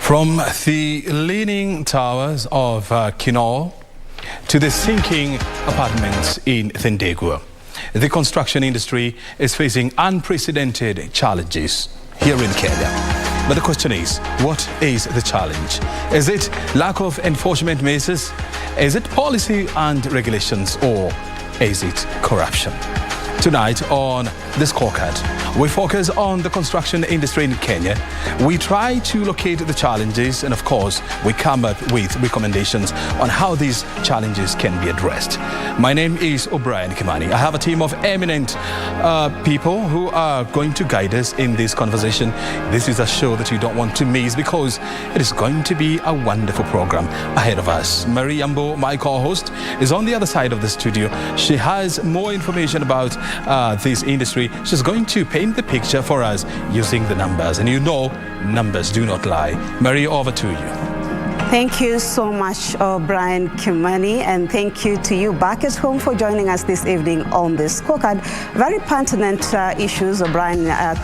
From the leaning towers of Kinol to the sinking apartments in Thendegua, the construction industry is facing unprecedented challenges here in Kenya. But the question is, what is the challenge? Is it lack of enforcement measures? Is it policy and regulations, or is it corruption? Tonight on The Scorecard, we focus on the construction industry in Kenya. We try to locate the challenges, and of course, we come up with recommendations on how these challenges can be addressed. My name is Brian Kimani. I have a team of eminent people who are going to guide us in this conversation. This is a show that you don't want to miss because it is going to be a wonderful program ahead of us. Marie Yambo, my co-host, is on the other side of the studio. She has more information about this industry. She's going to paint the picture for us using the numbers. And you know, numbers do not lie. Marie, over to you. Thank you so much, Brian Kimani, and thank you to you back at home for joining us this evening on this scorecard. Very pertinent issues,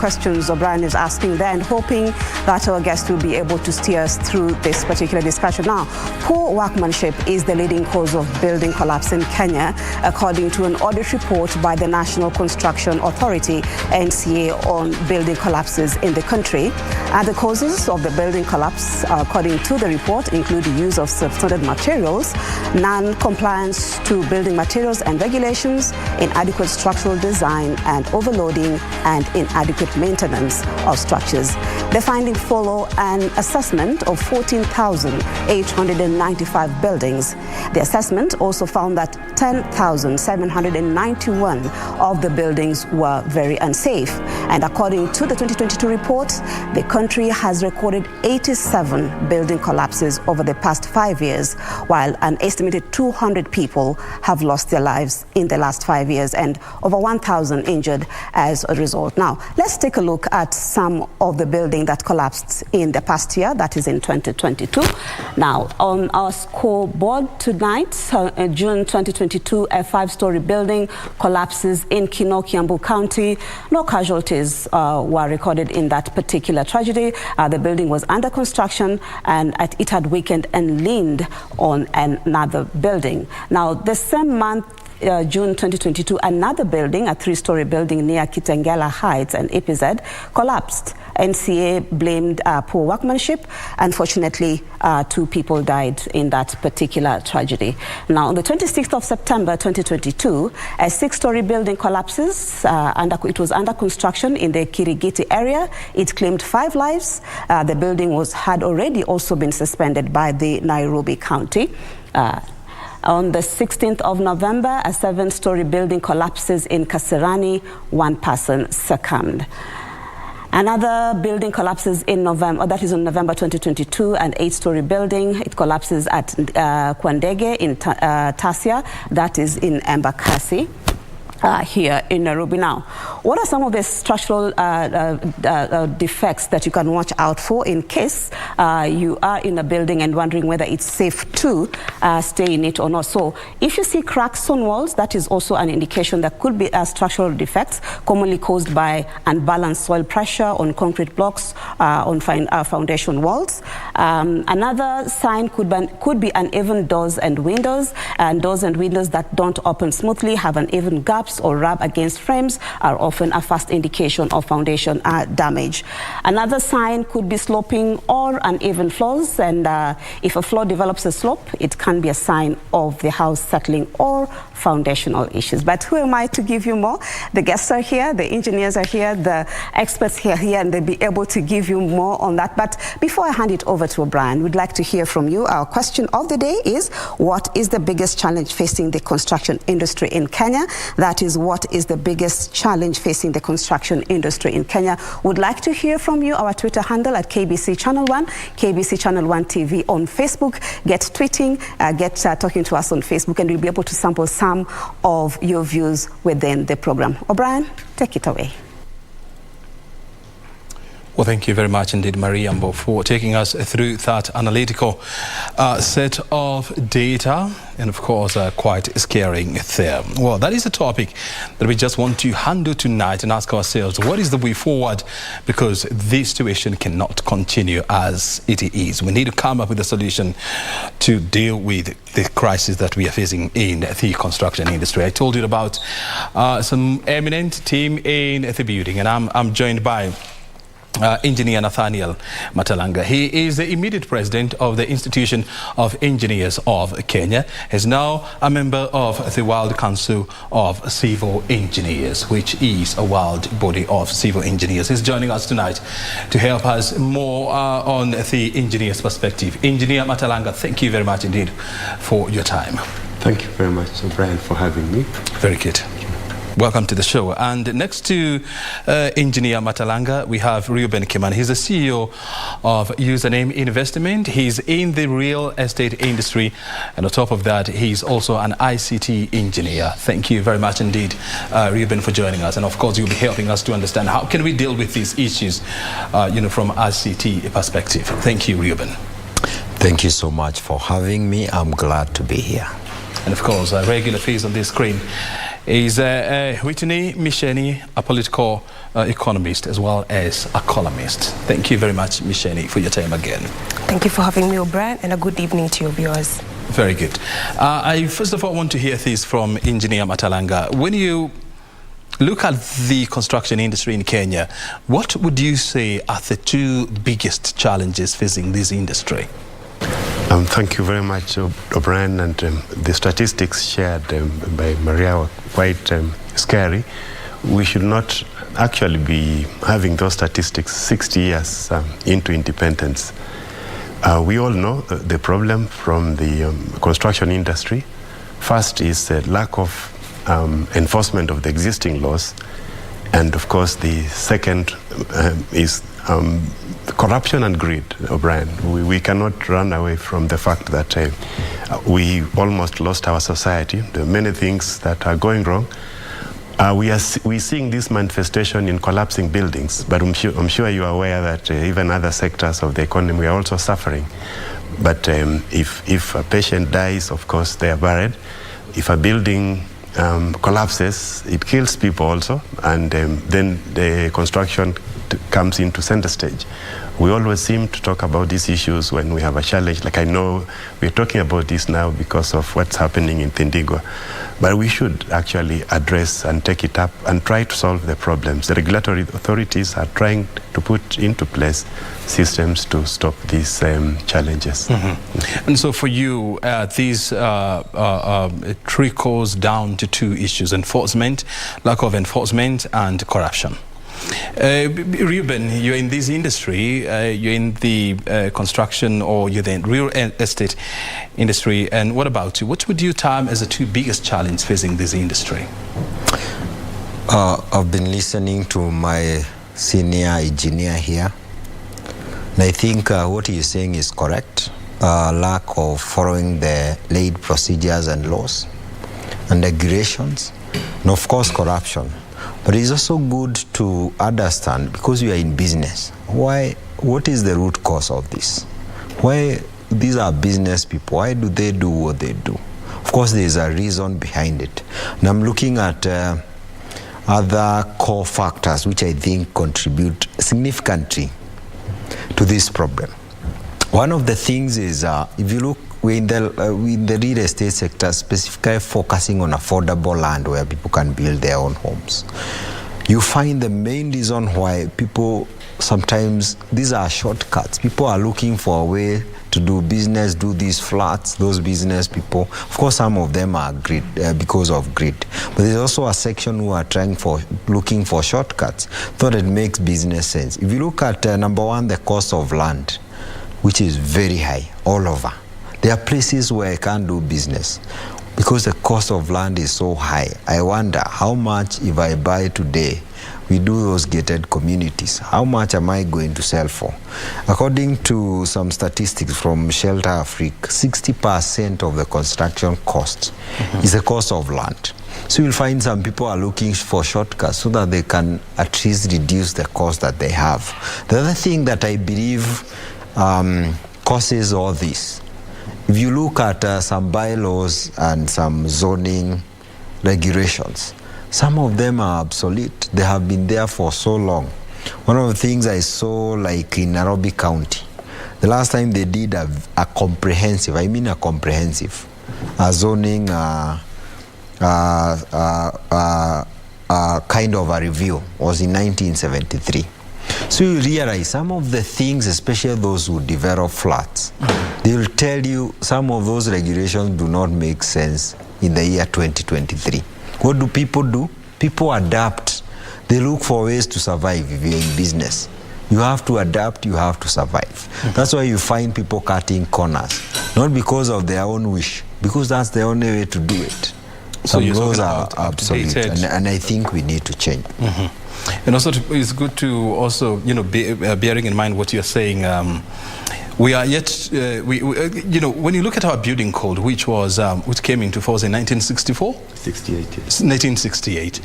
questions Brian is asking there, and hoping that our guest will be able to steer us through this particular discussion. Now, poor workmanship is the leading cause of building collapse in Kenya, according to an audit report by the National Construction Authority, NCA, on building collapses in the country. And the causes of the building collapse, according to the report, include the use of substandard materials, non-compliance to building materials and regulations, inadequate structural design and overloading, and inadequate maintenance of structures. The findings follow an assessment of 14,895 buildings. The assessment also found that 10,791 of the buildings were very unsafe. And according to the 2022 report, the country has recorded 87 building collapses over the past 5 years, while an estimated 200 people have lost their lives in the last 5 years and over 1,000 injured as a result. Now, let's take a look at some of the buildings that collapsed in the past year, that is in 2022. Now, on our scoreboard tonight, June 2022, a 5-story building collapses in Kinol, Kiambu County. No casualties were recorded in that particular tragedy. The building was under construction and it had weakened and leaned on another building. Now, the same month, June 2022, another building, a 3-story building near Kitengela Heights and EPZ, collapsed. NCA blamed poor workmanship. Unfortunately, 2 people died in that particular tragedy. Now, on the 26th of September 2022, a 6-story building collapses. It was under construction in the Kirigiti area. It claimed 5 lives. The building had already also been suspended by the Nairobi County. On the 16th of November, a 7-story building collapses in Kasarani. 1 person succumbed. Another building collapses in November, that is on November 2022, an 8-story building. It collapses at Kwandege in Tasia, that is in Embakasi. Here in Nairobi. Now, what are some of the structural defects that you can watch out for in case you are in a building and wondering whether it's safe to stay in it or not? So, if you see cracks on walls, that is also an indication that could be structural defects, commonly caused by unbalanced soil pressure on concrete blocks, on foundation walls. Another sign could be uneven doors and windows that don't open smoothly, have uneven gaps, or rub against frames are often a first indication of foundation damage. Another sign could be sloping or uneven floors, and if a floor develops a slope, it can be a sign of the house settling or foundational issues. But who am I to give you more? The guests are here, the engineers are here, the experts are here, and they'll be able to give you more on that. But before I hand it over to Brian, we'd like to hear from you. Our question of the day is, what is the biggest challenge facing the construction industry in Kenya? That is, what is the biggest challenge facing the construction industry in Kenya? Would like to hear from you. Our Twitter handle at KBC Channel 1, KBC Channel 1 TV on Facebook. Get tweeting, get talking to us on Facebook, and we'll be able to sample some of your views within the program. O'Brien, take it away. Well, thank you very much indeed, Mariambo, for taking us through that analytical set of data and, of course, quite scaring there. Well, that is a topic that we just want to handle tonight and ask ourselves, what is the way forward? Because this situation cannot continue as it is. We need to come up with a solution to deal with the crisis that we are facing in the construction industry. I told you about some eminent team in the building, and I'm joined by Engineer Nathaniel Matalanga. He is the immediate president of the Institution of Engineers of Kenya. He's now a member of the World Council of Civil Engineers, which is a world body of civil engineers. He's joining us tonight to help us more on the engineer's perspective. Engineer Matalanga, thank you very much indeed for your time. Thank you very much, Brian, for having me. Very good. Welcome to the show. And next to Engineer Matalanga, we have Reuben Kimani. He's the CEO of Username Investment. He's in the real estate industry. And on top of that, he's also an ICT engineer. Thank you very much indeed, Reuben, for joining us. And of course, you'll be helping us to understand how can we deal with these issues, from ICT perspective. Thank you, Reuben. Thank you so much for having me. I'm glad to be here. And of course, a regular face on this screen is Whitney Misheni, a political economist as well as a columnist. Thank you very much, Misheni, for your time again. Thank you for having me, O'Brien, and a good evening to your viewers. Very good. I first of all want to hear this from Engineer Matalanga. When you look at the construction industry in Kenya, what would you say are the two biggest challenges facing this industry? Thank you very much, O'Brien, and the statistics shared by Maria were quite scary. We should not actually be having those statistics 60 years into independence. We all know the problem from the construction industry. First is the lack of enforcement of the existing laws, and of course the second is corruption and greed, O'Brien. We cannot run away from the fact that we almost lost our society. There are many things that are going wrong. We're seeing this manifestation in collapsing buildings, but I'm sure you are aware that even other sectors of the economy are also suffering. But if a patient dies, of course, they are buried. If a building collapses, it kills people also, and then the construction comes into center stage. We always seem to talk about these issues when we have a challenge. Like, I know we're talking about this now because of what's happening in Thindigua, but we should actually address and take it up and try to solve the problems. The regulatory authorities are trying to put into place systems to stop these challenges. Mm-hmm. And so for you, these trickles down to two issues: enforcement, lack of enforcement, and corruption. Reuben, you're in this industry, you're in the construction, or you're in the real estate industry, and what about you? What would you term as the two biggest challenges facing this industry? I've been listening to my senior engineer here, and I think what he's saying is correct. Lack of following the laid procedures and laws and regulations, and of course corruption. But it's also good to understand, because we are in business, what is the root cause of this? Why these are business people? Why do they do what they do? Of course, there is a reason behind it. And I'm looking at other core factors which I think contribute significantly to this problem. One of the things is, if you look, we're in the real estate sector, specifically focusing on affordable land where people can build their own homes. You find the main reason why people sometimes, these are shortcuts. People are looking for a way to do business, do these flats, those business people. Of course, some of them are greed, because of greed. But there's also a section who are looking for shortcuts, thought it makes business sense. If you look at number one, the cost of land, which is very high all over. There are places where I can't do business because the cost of land is so high. I wonder how much, if I buy today, we do those gated communities, how much am I going to sell for? According to some statistics from Shelter Africa, 60% of the construction cost is the cost of land. So you'll find some people are looking for shortcuts so that they can at least reduce the cost that they have. The other thing that I believe causes all this, if you look at some bylaws and some zoning regulations, some of them are obsolete. They have been there for so long. One of the things I saw, like in Nairobi County, the last time they did a comprehensive, I mean a comprehensive, zoning kind of a review was in 1973. So you realize some of the things, especially those who develop flats, they will tell you some of those regulations do not make sense in the year 2023. What do? People adapt. They look for ways to survive if you're in business. You have to adapt, you have to survive. That's why you find people cutting corners, not because of their own wish, because that's the only way to do it. So those are obsolete, and I think we need to change. And also, it's good to also, bearing in mind what you're saying. We are yet, when you look at our building code, which came into force in 1964? 68, yes. 1968.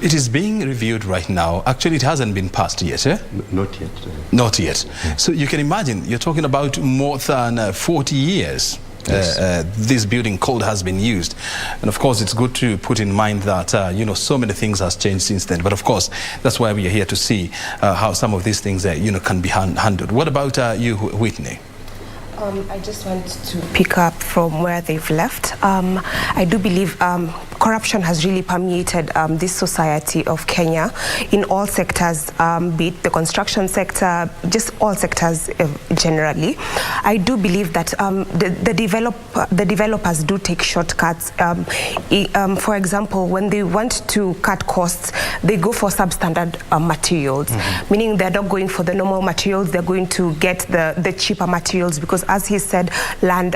It is being reviewed right now. Actually, it hasn't been passed yet, eh? Not yet. Not yet. So you can imagine, you're talking about more than 40 years. Yes. This building code has been used, and of course it's good to put in mind that so many things has changed since then, but of course that's why we are here to see how some of these things can be handled. What about you, Whitney? I just want to pick up from where they've left. I do believe corruption has really permeated this society of Kenya in all sectors, be it the construction sector, just all sectors generally. I do believe that the developers do take shortcuts. For example, when they want to cut costs, they go for substandard materials, meaning they're not going for the normal materials, they're going to get the cheaper materials, because as he said, land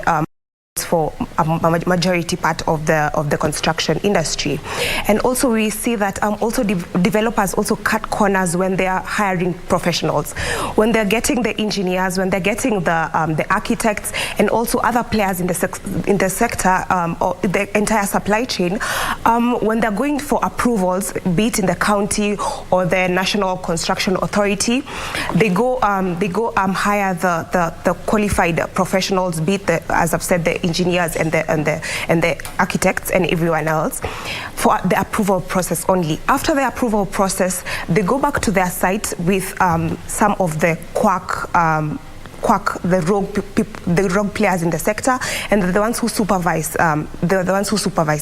for a majority part of the construction industry. And also we see that also developers also cut corners when they are hiring professionals, when they're getting the engineers, when they're getting the architects, and also other players in the sector or the entire supply chain. When they're going for approvals, be it in the county or the National Construction Authority, they go hire the qualified professionals, be it as I've said, the engineers and the architects and everyone else, for the approval process only. After the approval process, they go back to their site with some of the the rogue players in the sector, and the ones who supervise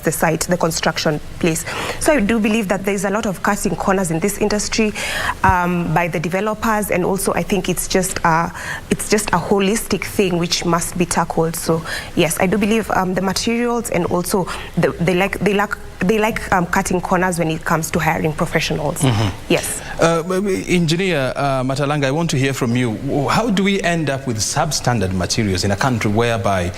the site, the construction place. So I do believe that there is a lot of cutting corners in this industry by the developers, and also I think it's just a holistic thing which must be tackled. So yes, I do believe the materials, and also they like cutting corners when it comes to hiring professionals. Yes. Engineer Matalanga, I want to hear from you. How do we end up with substandard materials in a country whereby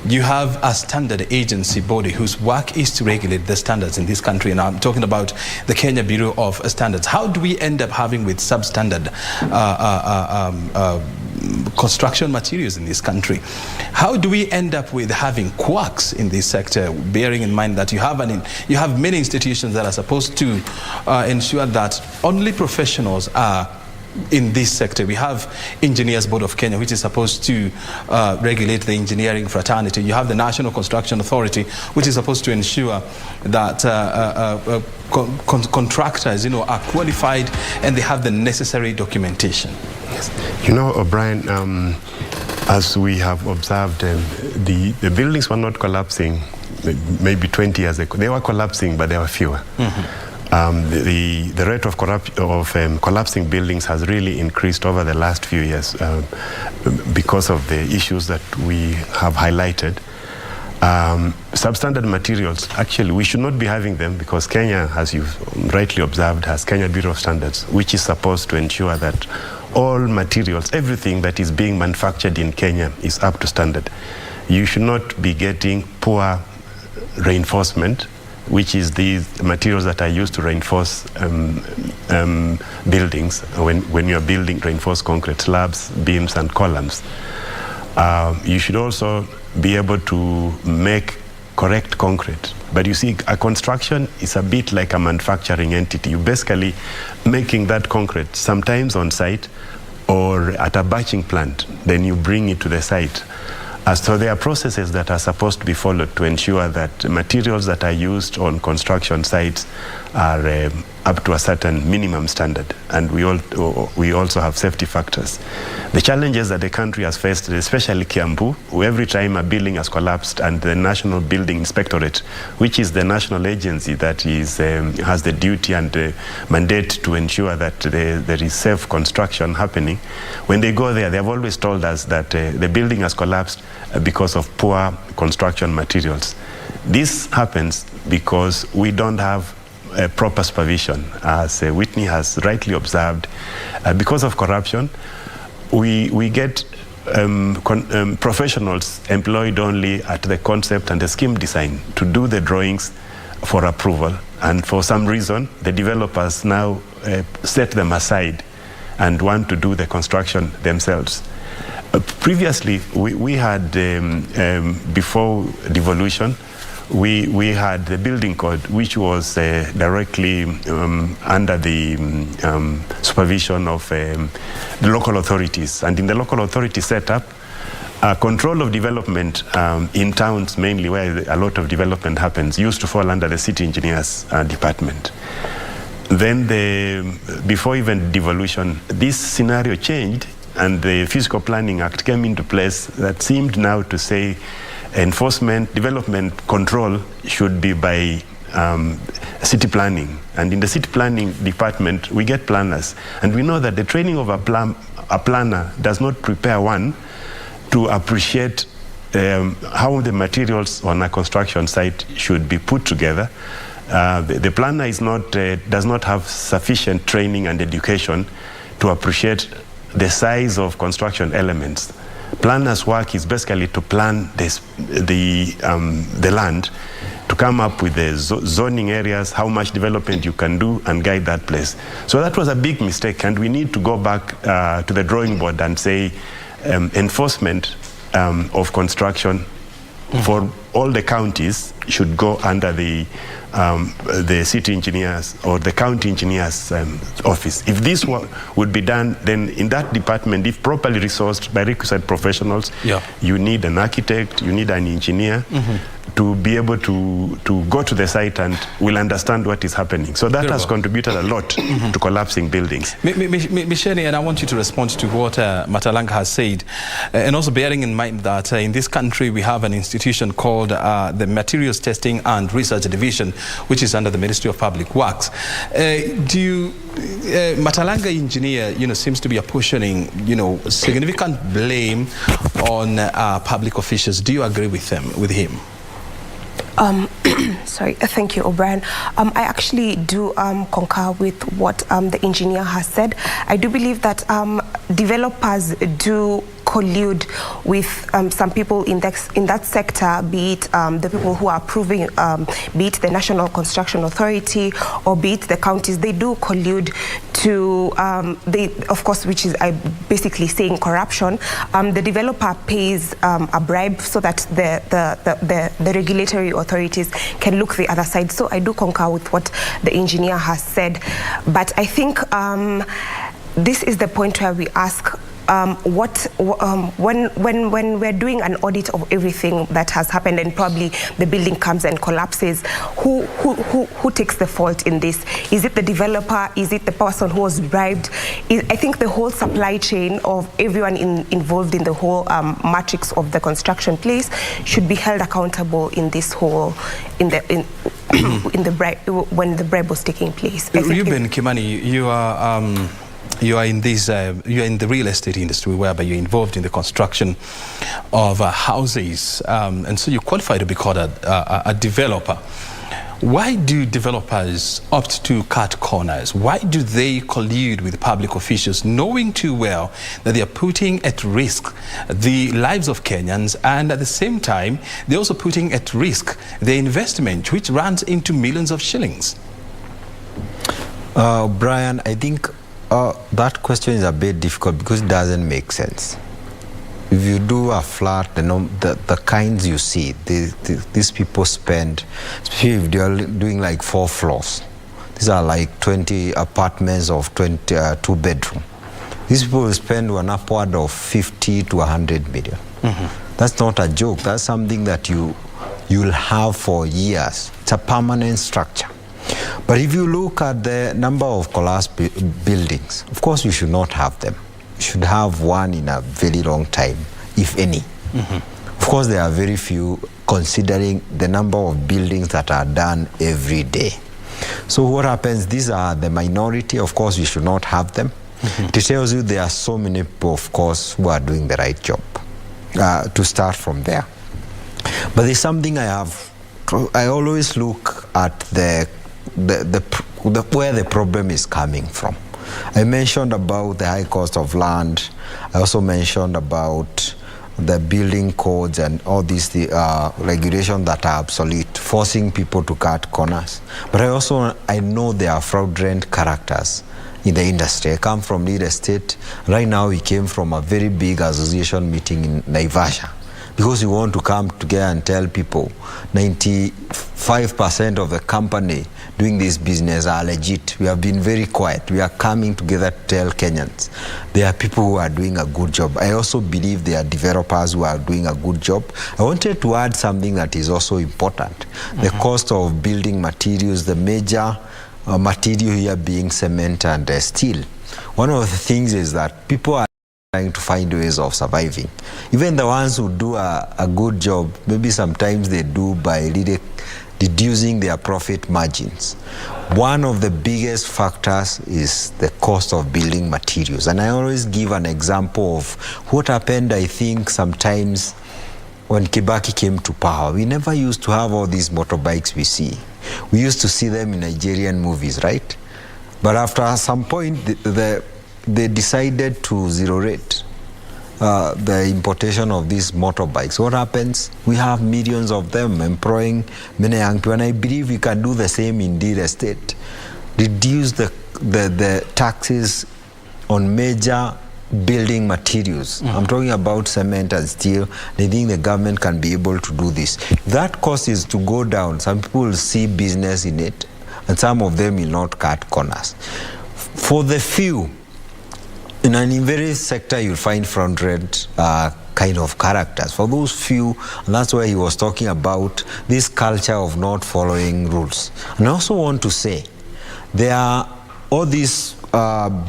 you have a standard agency body whose work is to regulate the standards in this country? And I'm talking about the Kenya Bureau of Standards. How do we end up having with substandard construction materials in this country? How do we end up with having quacks in this sector, bearing in mind that you have many institutions that are supposed to ensure that only professionals are in this sector? We have Engineers Board of Kenya, which is supposed to regulate the engineering fraternity. You have the National Construction Authority, which is supposed to ensure that contractors, are qualified and they have the necessary documentation. Yes. O'Brien, as we have observed, the buildings were not collapsing maybe 20 years ago. They were collapsing, but there were fewer. The rate of collapsing buildings has really increased over the last few years because of the issues that we have highlighted. Substandard materials, actually, we should not be having them, because Kenya, as you've rightly observed, has Kenya Bureau of Standards, which is supposed to ensure that all materials, everything that is being manufactured in Kenya is up to standard. You should not be getting poor reinforcement, which is these materials that are used to reinforce buildings when you're building reinforced concrete slabs, beams and columns. You should also be able to make correct concrete But you see, a construction is a bit like a manufacturing entity. You're basically making that concrete, sometimes on site or at a batching plant, then you bring it to the site. So there are processes that are supposed to be followed to ensure that materials that are used on construction sites are up to a certain minimum standard, and we also have safety factors. The challenges that the country has faced, especially Kiambu, every time a building has collapsed, and the National Building Inspectorate, which is the national agency that has the duty and mandate to ensure that there is safe construction happening, when they go there, they have always told us that the building has collapsed because of poor construction materials. This happens because we don't have proper supervision. As Whitney has rightly observed, because of corruption, we get professionals employed only at the concept and the scheme design to do the drawings for approval, and for some reason the developers now set them aside and want to do the construction themselves. Previously, we had, before devolution, we had the building code, which was directly under the supervision of the local authorities. And in the local authority setup, control of development in towns mainly, where a lot of development happens, used to fall under the city engineers department. Then before even devolution, this scenario changed, and the Physical Planning Act came into place that seemed now to say enforcement, development control should be by city planning. And in the city planning department, we get planners. And we know that the training of a planner does not prepare one to appreciate how the materials on a construction site should be put together. The planner does not have sufficient training and education to appreciate the size of construction elements. Planners' work is basically to plan the land, to come up with the zoning areas, how much development you can do, and guide that place. So that was a big mistake, and we need to go back to the drawing board and say enforcement of construction for all the counties should go under the city engineers or the county engineers office. If this would be done, then in that department, if properly resourced by requisite professionals, you need an architect, you need an engineer to be able to go to the site and will understand what is happening. So that has contributed a lot to collapsing buildings. Michelle, and I want you to respond to what Matalanga has said, and also bearing in mind that in this country we have an institution called the Materials Testing and Research Division, which is under the Ministry of Public Works. Matalanga engineer, seems to be apportioning, significant blame on public officials. Do you agree with him? Sorry, thank you, O'Brien. I actually do concur with what the engineer has said. I do believe that developers do collude with some people in that sector, be it the people who are approving, be it the National Construction Authority, or be it the counties. They do collude to, of course, which is basically saying corruption. The developer pays a bribe so that the regulatory authorities can look the other side. So I do concur with what the engineer has said. But I think this is the point where we ask, when we're doing an audit of everything that has happened and probably the building comes and collapses, who takes the fault in this? Is it the developer? Is it the person who was bribed? I think the whole supply chain of everyone involved in the whole matrix of the construction place should be held accountable in this whole when the bribe was taking place. Ruben Kimani, you are in the real estate industry, whereby you're involved in the construction of houses, and so you qualify to be called a developer. Why do developers opt to cut corners? Why do they collude with public officials, knowing too well that they are putting at risk the lives of Kenyans, and at the same time, they're also putting at risk their investment, which runs into millions of shillings? Brian, I think that question is a bit difficult because it doesn't make sense. if you do a flat, the kinds you see, these people spend, especially if they're doing like 4 floors. These are like 20 apartments of 22 bedroom. These people will spend an upward of 50 to 100 million. That's not a joke. That's something that you'll have for years. It's a permanent structure. But if you look at the number of collapsed buildings, of course we should not have them. We should have one in a very long time, if any. Of course there are very few considering the number of buildings that are done every day. So what happens, these are the minority, of course we should not have them. It tells you there are so many people, of course, who are doing the right job, to start from there. But there's something I always look at where the problem is coming from. I mentioned about the high cost of land. I also mentioned about the building codes and all these regulations that are obsolete, forcing people to cut corners. But I know there are fraudulent characters in the industry. I come from real estate. Right now we came from a very big association meeting in Naivasha, because we want to come together and tell people 95% of the company doing this business are legit. We have been very quiet. We are coming together to tell Kenyans there are people who are doing a good job. I also believe there are developers who are doing a good job. I wanted to add something that is also important. The cost of building materials, the major material here being cement and steel. One of the things is that people are trying to find ways of surviving. Even the ones who do a good job, maybe sometimes they do by reducing their profit margins. One of the biggest factors is the cost of building materials. And I always give an example of what happened, I think, sometimes when Kibaki came to power. We never used to have all these motorbikes we see. We used to see them in Nigerian movies, right? But after some point, they decided to zero rate the importation of these motorbikes. What happens? We have millions of them employing many young people, and I believe we can do the same in real estate. Reduce the taxes on major building materials. I'm talking about cement and steel. I think the government can be able to do this. If that cost is to go down, some people will see business in it, and some of them will not cut corners. For the few, in every sector you'll find fraudulent kind of characters. For those few, and that's why he was talking about this culture of not following rules. And I also want to say, there are all these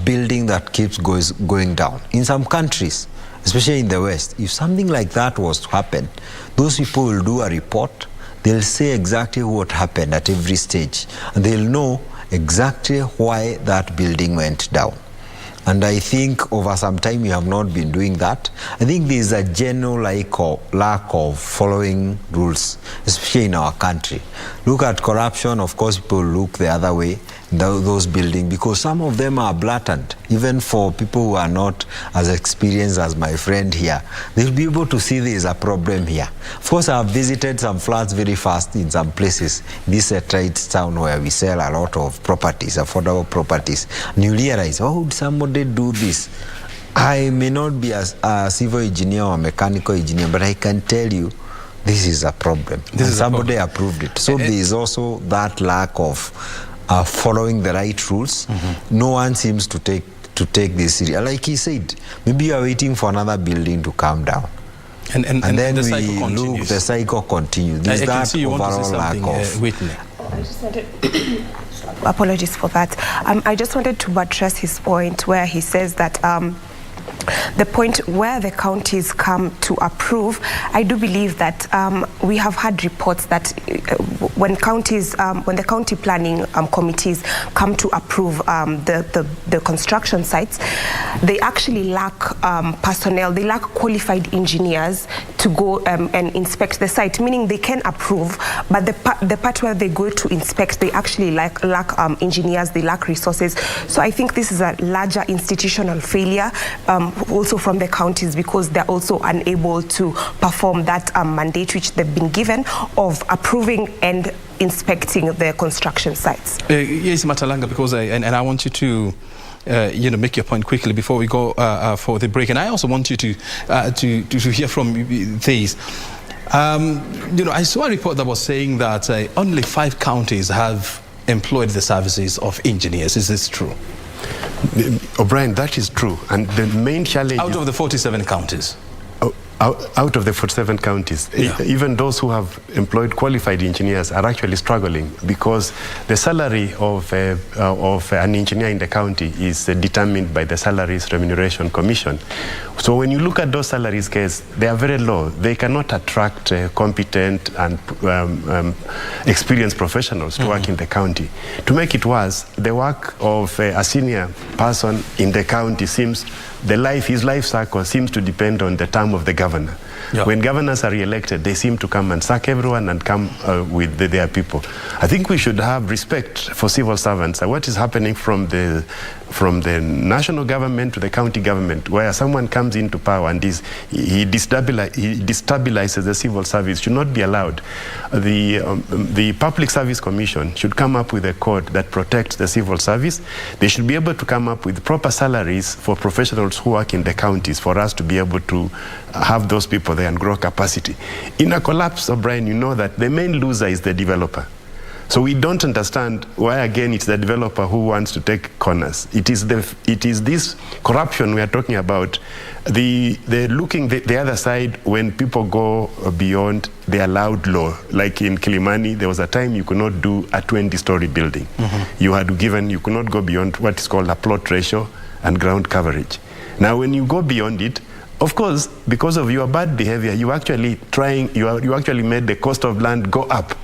building that keeps going down. In some countries, especially in the West, if something like that was to happen, those people will do a report. They'll say exactly what happened at every stage, and they'll know exactly why that building went down. And I think over some time we have not been doing that. I think there is a general lack of following rules, especially in our country. Look at corruption, of course people look the other way, those buildings, because some of them are blatant. Even for people who are not as experienced as my friend here, they'll be able to see there is a problem here. Of course, I've visited some flats very fast in some places. This is a trade town where we sell a lot of properties, affordable properties. And you realize, oh, somebody do this. I may not be a civil engineer or mechanical engineer, but I can tell you this is a problem. Somebody approved it. So there is also that lack of following the right rules. No one seems to take this serious. Like he said, maybe you are waiting for another building to come down. And then the cycle continues. The cycle continues. There's that overall lack of... Whitney. I just wanted apologies for that. I just wanted to address his point where he says that the point where the counties come to approve, I do believe that we have had reports that when the county planning committees come to approve the construction sites, they actually lack personnel, they lack qualified engineers to go and inspect the site, meaning they can approve, but the part where they go to inspect, they actually lack engineers, they lack resources. So I think this is a larger institutional failure also from the counties, because they're also unable to perform that mandate which they've been given of approving and inspecting the construction sites. Yes, Matalanga, because I want you to make your point quickly before we go for the break. And I also want you to hear from these. I saw a report that was saying that only 5 counties have employed the services of engineers. Is this true? O'Brien, that is true. And the main challenge out of the 47 counties. Out of the 47 counties, even those who have employed qualified engineers are actually struggling because the salary of an engineer in the county is determined by the Salaries Remuneration Commission. So when you look at those salaries, guys, they are very low. They cannot attract competent and experienced professionals to work in the county. To make it worse, the work of a senior person in the county seems, his life cycle seems to depend on the term of the governor. Yeah. When governors are re-elected, they seem to come and sack everyone and come with their people. I think we should have respect for civil servants. What is happening from the national government to the county government, where someone comes into power and he destabilizes the civil service, should not be allowed. The Public Service Commission should come up with a code that protects the civil service. They should be able to come up with proper salaries for professionals who work in the counties for us to be able to have those people there and grow capacity. In a collapse, O'Brien, you know that the main loser is the developer. So we don't understand why, again, it's the developer who wants to take corners. It is this corruption we are talking about. Looking the other side when people go beyond the allowed law. Like in Kilimani, there was a time you could not do a 20-story building. You could not go beyond what is called a plot ratio and ground coverage. Now, when you go beyond it, of course, because of your bad behavior, you actually made the cost of land go up.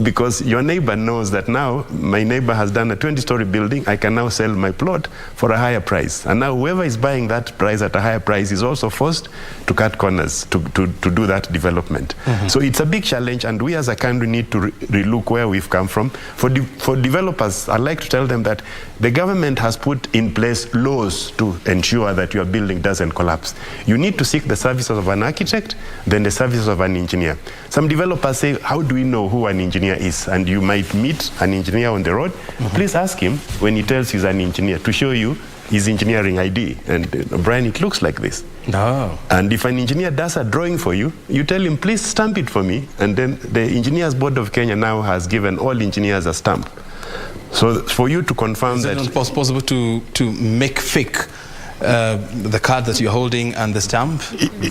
Because your neighbor knows that now my neighbor has done a 20-story building, I can now sell my plot for a higher price. And now whoever is buying that price at a higher price is also forced to cut corners to do that development. So it's a big challenge, and we as a country need to relook where we've come from. For developers, I'd like to tell them that the government has put in place laws to ensure that your building doesn't collapse. You need to seek the services of an architect, then the services of an engineer. Some developers say, how do we know who an engineer is? And you might meet an engineer on the road. Please ask him when he tells you he's an engineer to show you his engineering ID. And Brian, it looks like this. No. And if an engineer does a drawing for you, you tell him, please stamp it for me. And then the Engineers Board of Kenya now has given all engineers a stamp. So for you to confirm that... Is it possible to make fake the card that you're holding and the stamp?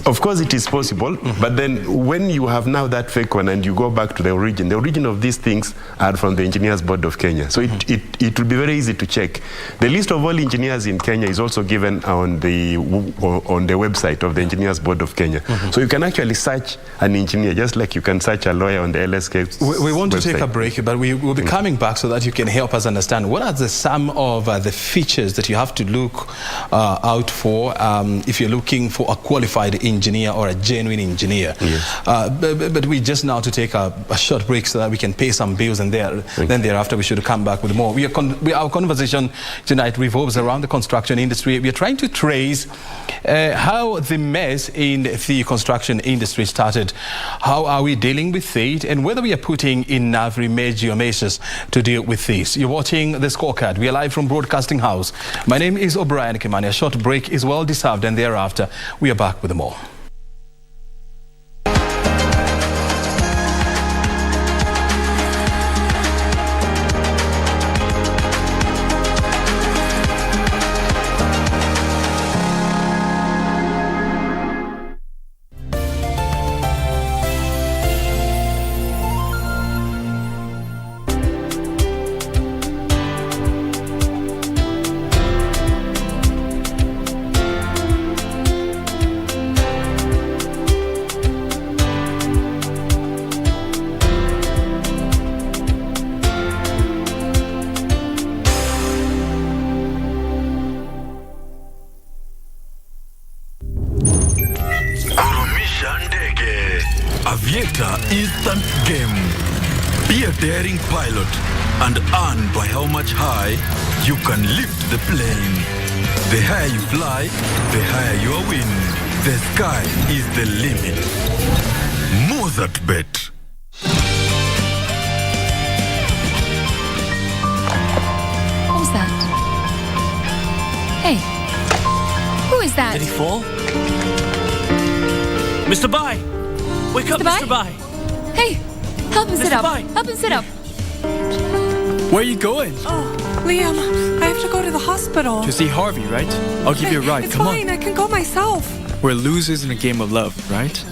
Of course it is possible, but then when you have now that fake one and you go back to the origin of these things are from the Engineers Board of Kenya. So it will be very easy to check. The list of all engineers in Kenya is also given on the website of the Engineers Board of Kenya. So you can actually search an engineer just like you can search a lawyer on the LSK We want website. To take a break, but we will be coming back so that you can help us understand what are some of the features that you have to look out for if you're looking for a qualified engineer or a genuine engineer. Yes. But we just now to take a short break so that we can pay some bills, and then thereafter we should come back with more. Our conversation tonight revolves around the construction industry. We are trying to trace how the mess in the construction industry started, how are we dealing with it, and whether we are putting enough major measures to deal with this. You're watching The Scorecard. We are live from Broadcasting House. My name is O'Brien Kimani. A short break is well deserved, and thereafter we are back with more. Instant game. Be a daring pilot and earn by how much high you can lift the plane. The higher you fly, the higher your win. The sky is the limit. Mozart Bet. What was that? that? Did he fall? Mr. Bai! Wake up, Mr. Bai! Hey, help him sit Mr. up. Bai. Help him sit up. Where are you going? Oh, Liam, I have to go to the hospital. To see Harvey, right? I'll give you a ride. It's Come fine, on. I can go myself. We're losers in a game of love, right?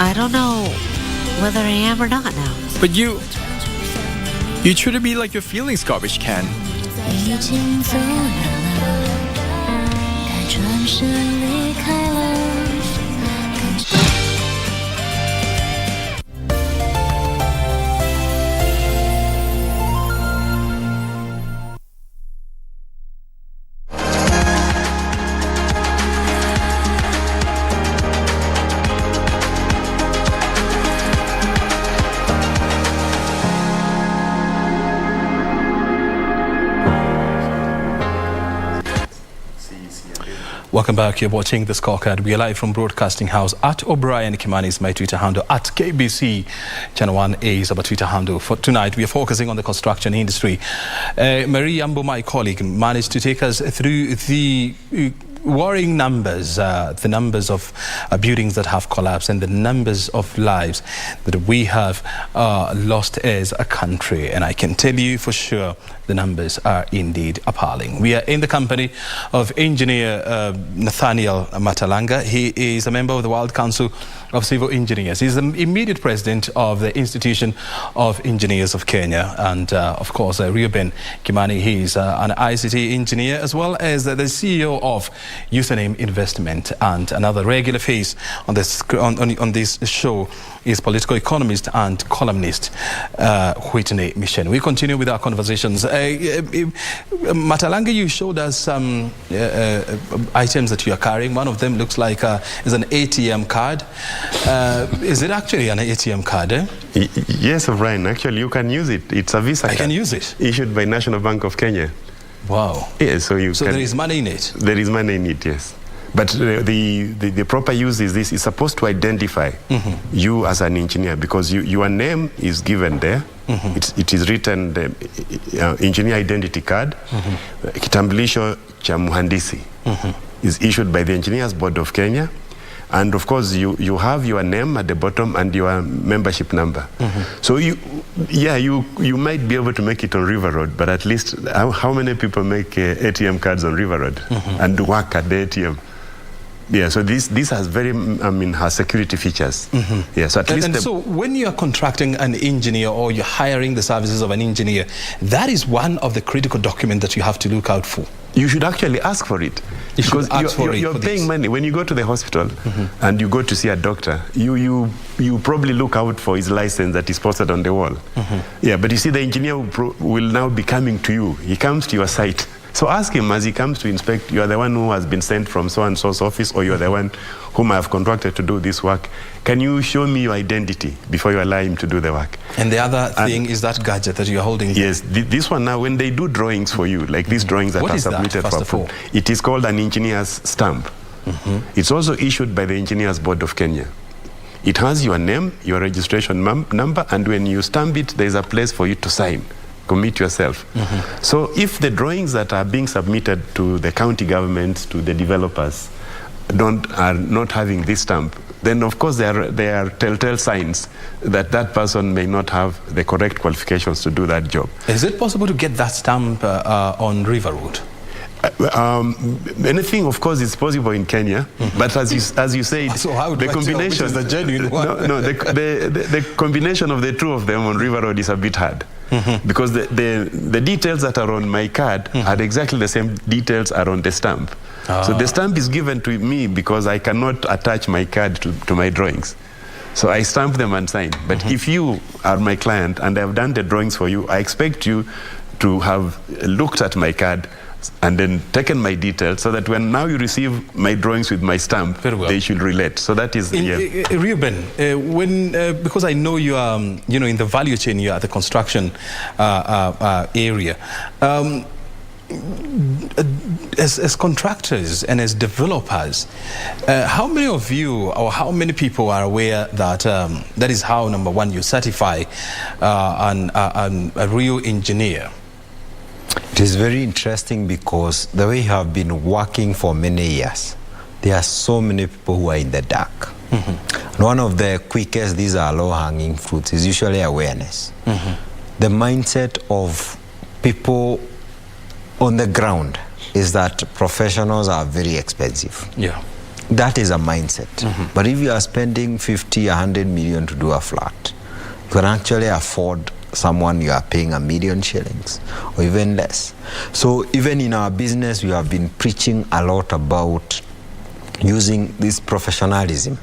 I don't know whether I am or not now. But you treated me like your feelings garbage can. 已经走远了，该转身离开了。 Welcome back. You're watching The Scorecard. We are live from Broadcasting House. At O'Brien Kimani is my Twitter handle. At KBC Channel 1 is our Twitter handle. For tonight, we are focusing on the construction industry. Marie Ambo, my colleague, managed to take us through the worrying numbers, the numbers of buildings that have collapsed and the numbers of lives that we have lost as a country. And I can tell you for sure the numbers are indeed appalling. We are in the company of engineer Nathaniel Matalanga. He is a member of the World Council of Civil Engineers. He's the immediate president of the Institution of Engineers of Kenya. And of course, Reuben Kimani, he's an ICT engineer as well as the CEO of Username Investment. And another regular face on this show is political economist and columnist Whitney Mission. We continue with our conversations. Matalanga, you showed us some items that you are carrying. One of them looks like is an ATM card. Is it actually an ATM card? Eh? Yes, Brian. Actually, you can use it. It's a Visa card. I can use it? Issued by National Bank of Kenya. Wow. Yes, so there is money in it? There is money in it, yes. But the proper use is this. It's supposed to identify you as an engineer because your name is given there. It is written, the engineer identity card, kitambulisho cha muhandisi, is issued by the Engineers Board of Kenya. And of course, you have your name at the bottom and your membership number. So you might be able to make it on River Road, but at least how many people make ATM cards on River Road and work at the ATM? Yeah, so this has very, has security features. Yeah, so at least. So when you are contracting an engineer or you're hiring the services of an engineer, that is one of the critical documents that you have to look out for. You should actually ask for it. Because you're paying money. When you go to the hospital and you go to see a doctor, you probably look out for his license that is posted on the wall. Yeah, but you see the engineer will now be coming to you. He comes to your site. So ask him as he comes to inspect, you are the one who has been sent from so-and-so's office, or you are the one whom I have contracted to do this work. Can you show me your identity before you allow him to do the work? And the other thing is that gadget that you're holding. Yes, this one now, when they do drawings for you, like these drawings that are submitted for approval, it is called an engineer's stamp. It's also issued by the Engineers Board of Kenya. It has your name, your registration number, and when you stamp it, there's a place for you to sign. Commit yourself. So if the drawings that are being submitted to the county government, to the developers, are not having this stamp, then of course there are telltale signs that that person may not have the correct qualifications to do that job. Is it possible to get that stamp on River Road? Anything, of course, is possible in Kenya, but as you said, so how do the combination, the genuine one? the combination of the two of them on River Road is a bit hard, because the details that are on my card are exactly the same details are on the stamp. So the stamp is given to me because I cannot attach my card to my drawings. So I stamp them and sign. But if you are my client and I've done the drawings for you, I expect you to have looked at my card and then taken my details, so that when now you receive my drawings with my stamp, they should relate. So that is Reuben, because I know you are, in the value chain, you are at the construction area. As contractors and as developers, how many of you or how many people are aware that that is how, number one, you certify a real engineer? It is very interesting because the way you have been working for many years, there are so many people who are in the dark. And one of the quickest, these are low-hanging fruits, is usually awareness. The mindset of people on the ground is that professionals are very expensive. Yeah. That is a mindset. But if you are spending 50, 100 million to do a flat, you can actually afford someone you are paying 1 million shillings or even less. So even in our business, we have been preaching a lot about using this professionalism,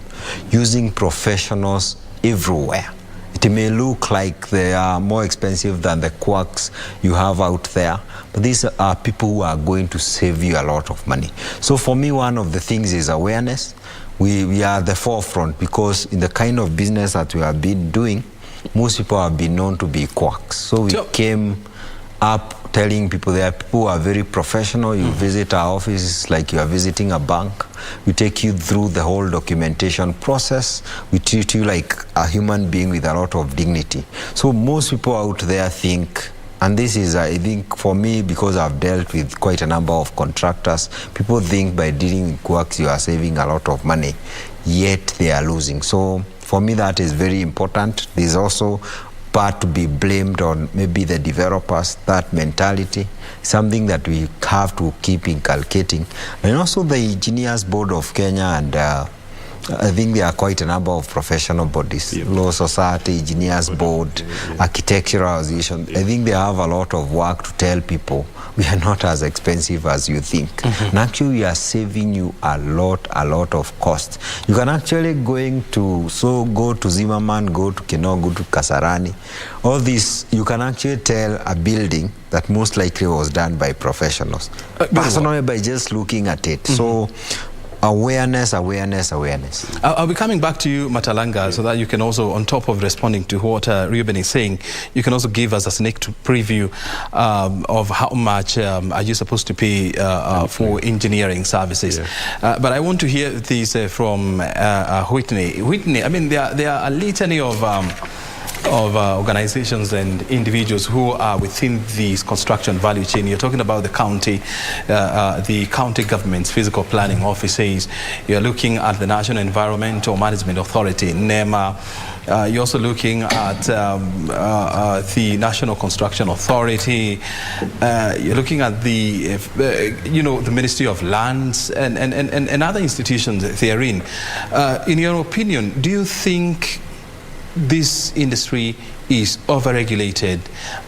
using professionals everywhere. It may look like they are more expensive than the quacks you have out there, but these are people who are going to save you a lot of money. So for me, one of the things is awareness. We are at the forefront because in the kind of business that we have been doing, most people have been known to be quacks. So we came up telling people there are people who are very professional. You visit our offices like you are visiting a bank. We take you through the whole documentation process. We treat you like a human being with a lot of dignity. So most people out there think, and this is, I think, for me, because I've dealt with quite a number of contractors, people think by dealing with quacks you are saving a lot of money, yet they are losing. So for me, that is very important. There's also part to be blamed on maybe the developers, that mentality, something that we have to keep inculcating. And also the Engineers Board of Kenya, and I think there are quite a number of professional bodies, Law Society, Engineers Board, Architectural Association. I think they have a lot of work to tell people we are not as expensive as you think. And actually we are saving you a lot of cost. You can actually go to Zimmerman, go to Kino, go to Kasarani. All this, you can actually tell a building that most likely was done by professionals. Personally, by just looking at it. So awareness. I'll be coming back to you, Matalanga, so that you can also, on top of responding to what Reuben is saying, you can also give us a sneak preview of how much are you supposed to pay for engineering services. But I want to hear this from Whitney. Whitney, I mean, there are a litany of organizations and individuals who are within this construction value chain. You're talking about the county government's physical planning offices. You're looking at the National Environmental Management Authority, NEMA. You're also looking at the National Construction Authority. You're looking at the, the Ministry of Lands and other institutions therein. In your opinion, do you think this industry is overregulated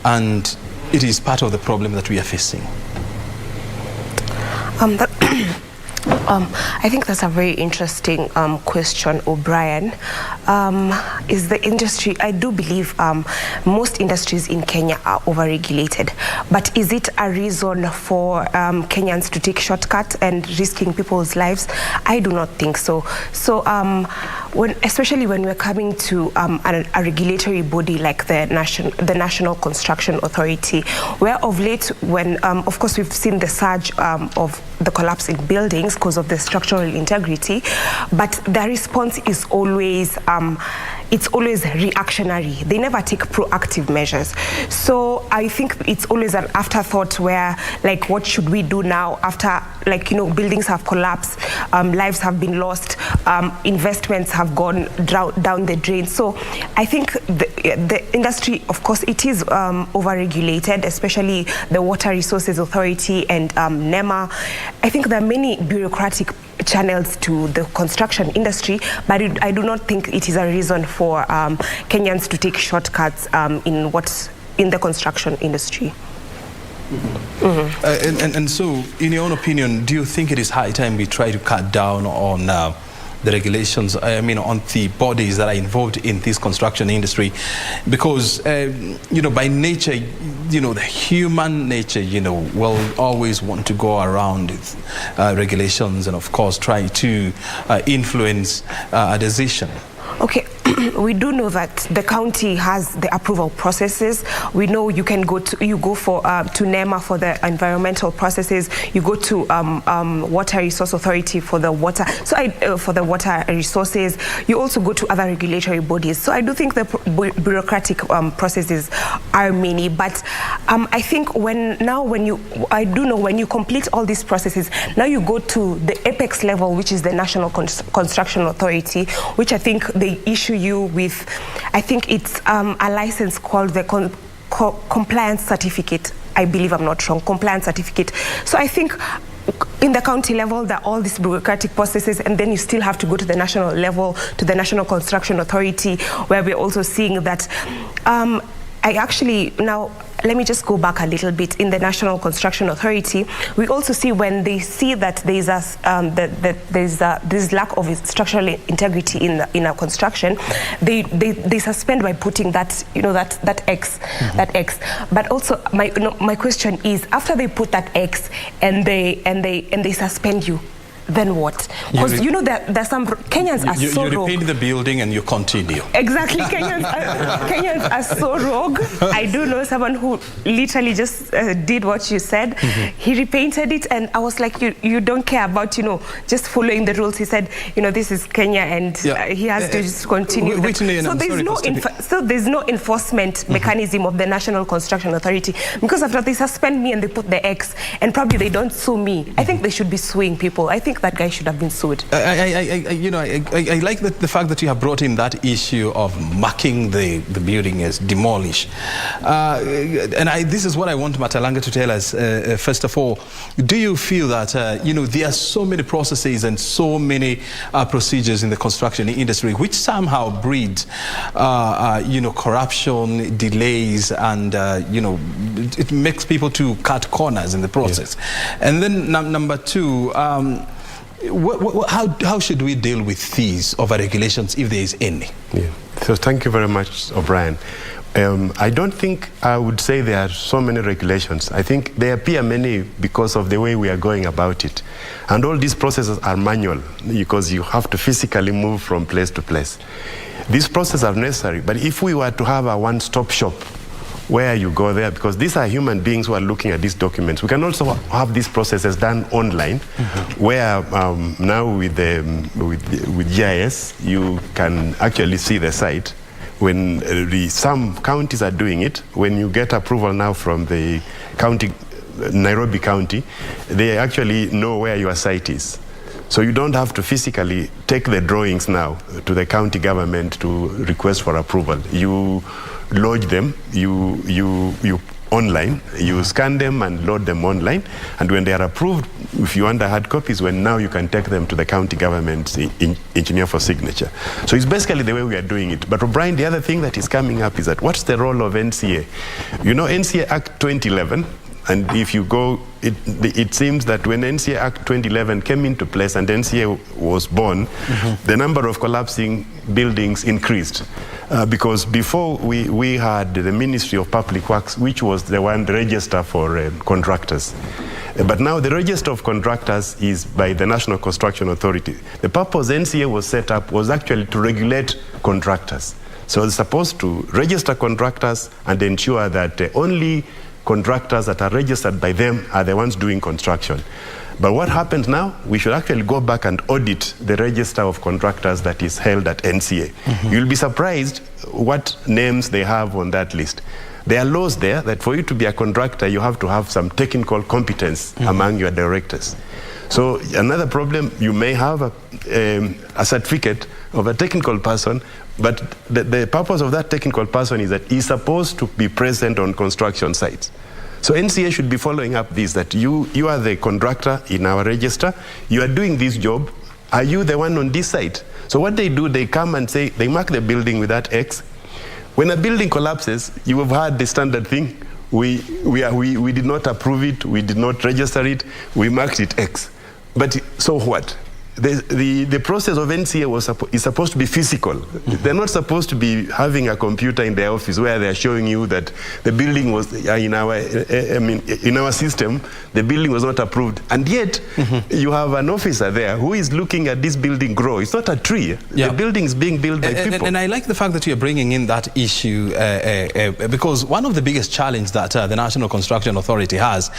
and it is part of the problem that we are facing? I think that's a very interesting question, O'Brien. Is the industry, I do believe most industries in Kenya are overregulated, but is it a reason for Kenyans to take shortcuts and risking people's lives? I do not think so. So especially when we're coming to a regulatory body like the National Construction Authority, where of late, when of course we've seen the surge of the collapse in buildings because of the structural integrity, but the response is always it's always reactionary. They never take proactive measures. So I think it's always an afterthought where, like, what should we do now after, like, buildings have collapsed, lives have been lost, investments have gone down the drain. So I think the industry, of course, it is overregulated, especially the Water Resources Authority and NEMA. I think there are many bureaucratic channels to the construction industry, but I do not think it is a reason for Kenyans to take shortcuts in the construction industry. And so, in your own opinion, do you think it is high time we try to cut down on the regulations, I mean, on the bodies that are involved in this construction industry? Because, by nature, the human nature, will always want to go around regulations and, of course, try to influence a decision. Okay, we do know that the county has the approval processes. We know you can go to NEMA for the environmental processes. You go to Water Resource Authority for the water. For the water resources, you also go to other regulatory bodies. So I do think the bureaucratic processes are many. But I think when you complete all these processes, now you go to the apex level, which is the National Construction Authority, which I think they issue you with, I think it's a license called the compliance certificate. I believe I'm not wrong, compliance certificate. So I think in the county level, there are all these bureaucratic processes, and then you still have to go to the national level, to the National Construction Authority, where we're also seeing that let me just go back a little bit. In the National Construction Authority, we also see when they see that there's lack of structural integrity in our construction, they suspend by putting that X. But also my question is, after they put that X and they suspend you, then what? Because there's some Kenyans are so rogue. You repaint the building and you continue. Exactly, Kenyans are so rogue. I do know someone who literally just did what you said. He repainted it, and I was like, you don't care about just following the rules. He said, this is Kenya, and he has to just continue. So there's no enforcement mechanism of the National Construction Authority, because after they suspend me and they put the X, and probably they don't sue me, I think they should be suing people. I think that guy should have been sued. I like the fact that you have brought in that issue of marking the building as demolished. This is what I want Matalanga to tell us. First of all, do you feel that there are so many processes and so many procedures in the construction industry which somehow breed corruption, delays, and it makes people to cut corners in the process? And then number two, how should we deal with these over-regulations, if there is any? So thank you very much, O'Brien. I don't think I would say there are so many regulations. I think there appear many because of the way we are going about it. And all these processes are manual, because you have to physically move from place to place. These processes are necessary, but if we were to have a one-stop shop where you go there, because these are human beings who are looking at these documents. We can also have these processes done online, where now with GIS, you can actually see the site. When some counties are doing it, when you get approval now from the county, Nairobi County, they actually know where your site is. So you don't have to physically take the drawings now to the county government to request for approval. You lodge them, you online, you scan them and load them online, and when they are approved, if you want the hard copies, now you can take them to the county government engineer for signature. So it's basically the way we are doing it. But O'Brien, the other thing that is coming up is that what's the role of NCA? NCA Act 2011, and if you go, it seems that when NCA Act 2011 came into place and NCA was born, the number of collapsing buildings increased. Because before we had the Ministry of Public Works, which was the one register for contractors. But now the register of contractors is by the National Construction Authority. The purpose NCA was set up was actually to regulate contractors. So it's supposed to register contractors and ensure that only contractors that are registered by them are the ones doing construction. But what happens now, we should actually go back and audit the register of contractors that is held at NCA. You'll be surprised what names they have on that list. There are laws there that for you to be a contractor, you have to have some technical competence among your directors. So another problem, you may have a certificate of a technical person, but the purpose of that technical person is that he's supposed to be present on construction sites. So NCA should be following up this, that you are the contractor in our register, you are doing this job, are you the one on this site? So what they do, they come and say, they mark the building with that X. When a building collapses, you have had the standard thing, we did not approve it, we did not register it, we marked it X. But so what? the process of NCA is supposed to be physical. They're not supposed to be having a computer in their office where they're showing you that the building was in our system, the building was not approved, and yet you have an officer there who is looking at this building grow. It's not a tree. The building is being built by people. And I like the fact that you're bringing in that issue because one of the biggest challenges that the National Construction Authority has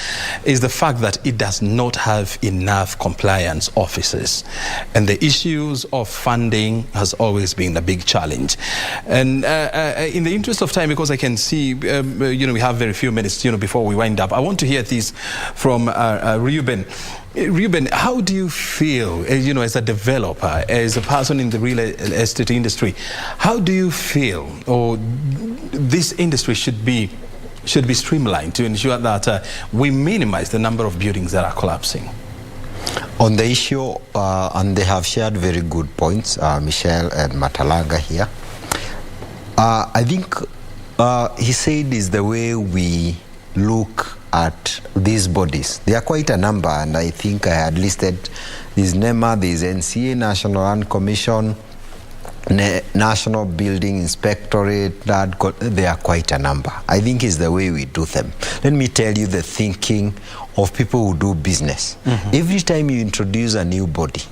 is the fact that it does not have enough compliance officers. And the issues of funding has always been a big challenge. And in the interest of time, because I can see, we have very few minutes, before we wind up, I want to hear this from Reuben. Reuben, how do you feel, as a developer, as a person in the real estate industry, how do you feel, or this industry should be streamlined to ensure that we minimize the number of buildings that are collapsing? On the issue, and they have shared very good points, Michelle and Matalaga here. I think he said is the way we look at these bodies. There are quite a number, and I think I had listed this NEMA, this NCA, National Land Commission, National Building Inspectorate, there are quite a number. I think it's the way we do them. Let me tell you the thinking of people who do business. Every time you introduce a new body,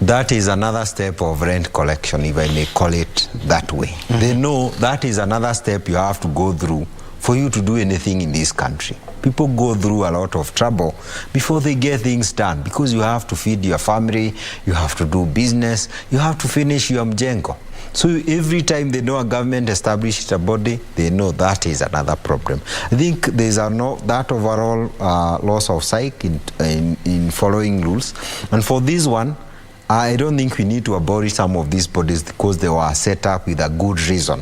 that is another step of rent collection, if I may call it that way. They know that is another step you have to go through for you to do anything in this country. People go through a lot of trouble before they get things done, because you have to feed your family, you have to do business, you have to finish your mjengo. So every time they know a government established a body, they know that is another problem. I think there's that overall loss of sight in following rules. And for this one, I don't think we need to abolish some of these bodies because they were set up with a good reason.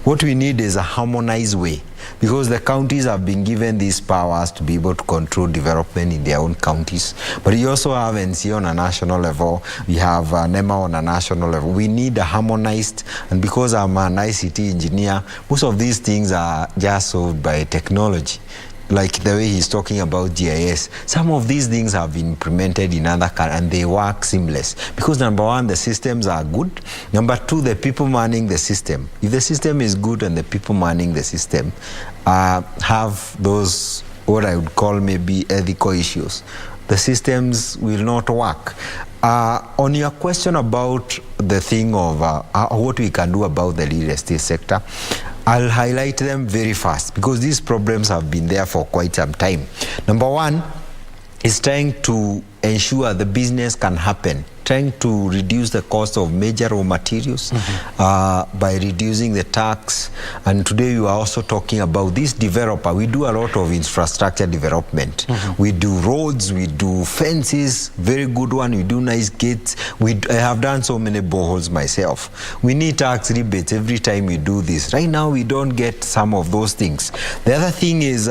What we need is a harmonized way, because the counties have been given these powers to be able to control development in their own counties. But you also have NCA on a national level, we have NEMA on a national level. We need a harmonized, and because I'm an ICT engineer, most of these things are just solved by technology. Like the way he's talking about GIS, some of these things have been implemented in other countries and they work seamless. Because number one, the systems are good. Number two, the people manning the system. If the system is good and the people manning the system have those, what I would call maybe ethical issues, the systems will not work. On your question about the thing of what we can do about the real estate sector, I'll highlight them very fast because these problems have been there for quite some time. Number one is trying to ensure the business can happen, trying to reduce the cost of major raw materials by reducing the tax. And today we are also talking about this developer. We do a lot of infrastructure development. We do roads, we do fences, very good one. We do nice gates. I have done so many boreholes myself. We need tax rebates every time we do this. Right now we don't get some of those things. The other thing is